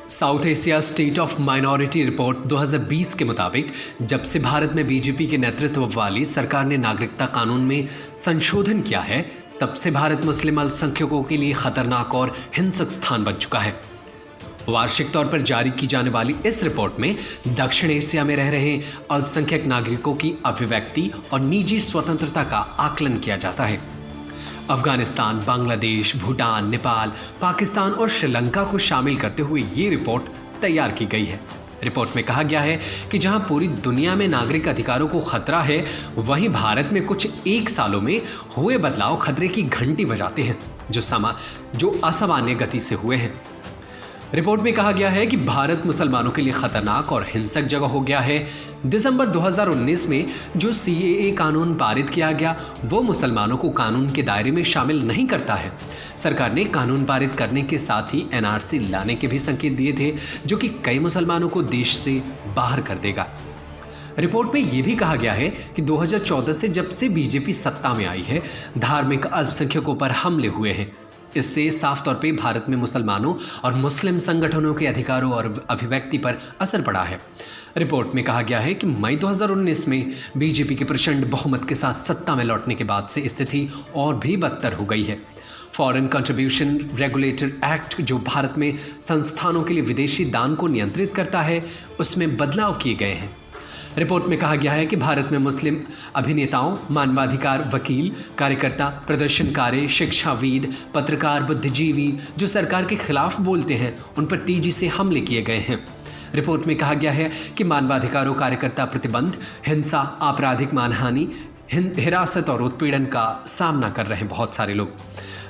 South Asia state of minority report 2020 के मुताबिक जब से भारत में बीजेपी के नेतृत्व वाली सरकार ने नागरिकता कानून में संशोधन किया है, तब से भारत मुस्लिम अल्पसंख्यकों के लिए खतरनाक और हिंसक स्थान बन चुका है। वार्षिक तौर पर जारी की जाने वाली इस रिपोर्ट में दक्षिण एशिया में रह रहे अल्पसंख्यक नागरिकों की अभिव्यक्ति और निजी स्वतंत्रता का आकलन किया जाता है। अफगानिस्तान, बांग्लादेश, भूटान, नेपाल, पाकिस्तान और श्रीलंका को शामिल करते हुए ये रिपोर्ट तैयार की गई है। रिपोर्ट में कहा गया है कि जहां पूरी दुनिया में नागरिक अधिकारों को खतरा है, वहीं भारत में कुछ एक सालों में हुए बदलाव खतरे की घंटी बजाते हैं, जो असामान्य गति से हुए हैं। रिपोर्ट में कहा गया है कि भारत मुसलमानों के लिए खतरनाक और हिंसक जगह हो गया है। दिसंबर 2019 में जो CAA कानून पारित किया गया, वो मुसलमानों को कानून के दायरे में शामिल नहीं करता है। सरकार ने कानून पारित करने के साथ ही NRC लाने के भी संकेत दिए थे, जो कि कई मुसलमानों को देश से बाहर कर देगा। रिपोर्ट में यह भी कहा गया है कि 2014 से जब से बीजेपी सत्ता में आई है, धार्मिक अल्पसंख्यकों पर हमले हुए हैं। इससे साफ तौर पे भारत में मुसलमानों और मुस्लिम संगठनों के अधिकारों और अभिव्यक्ति पर असर पड़ा है। रिपोर्ट में कहा गया है कि मई 2019 में बीजेपी के प्रचंड बहुमत के साथ सत्ता में लौटने के बाद से स्थिति और भी बदतर हो गई है। फॉरेन कंट्रीब्यूशन रेगुलेटर एक्ट, जो भारत में संस्थानों के लिए विदेशी दान को नियंत्रित करता है, उसमें बदलाव किए गए हैं। रिपोर्ट में कहा गया है कि भारत में मुस्लिम अभिनेताओं, मानवाधिकार वकील, कार्यकर्ता, प्रदर्शनकारी, शिक्षाविद, पत्रकार, बुद्धिजीवी जो सरकार के खिलाफ बोलते हैं, उन पर तेजी से हमले किए गए हैं। रिपोर्ट में कहा गया है कि मानवाधिकारों कार्यकर्ता प्रतिबंध, हिंसा, आपराधिक मानहानि, हिरासत और उत्पीड़न का सामना कर रहे हैं बहुत सारे लोग।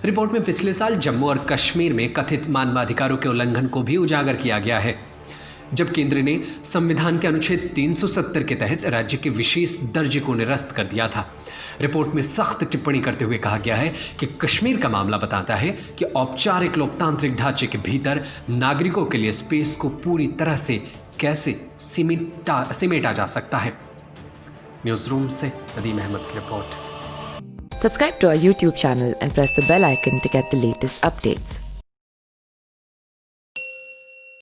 रिपोर्ट में पिछले साल जम्मू और कश्मीर में कथित मानवाधिकारों के उल्लंघन को भी उजागर किया गया है, जब केंद्र ने संविधान के अनुच्छेद 370 के तहत राज्य के विशेष दर्जे को निरस्त कर दिया था। रिपोर्ट में सख्त टिप्पणी करते हुए कहा गया है कि कश्मीर का मामला बताता है कि औपचारिक लोकतांत्रिक ढांचे के भीतर नागरिकों के लिए स्पेस को पूरी तरह से कैसे सिमेटा जा सकता है। न्यूज रूम से नदीम अहमद की report. Subscribe to our YouTube channel and press the bell icon to get the latest updates.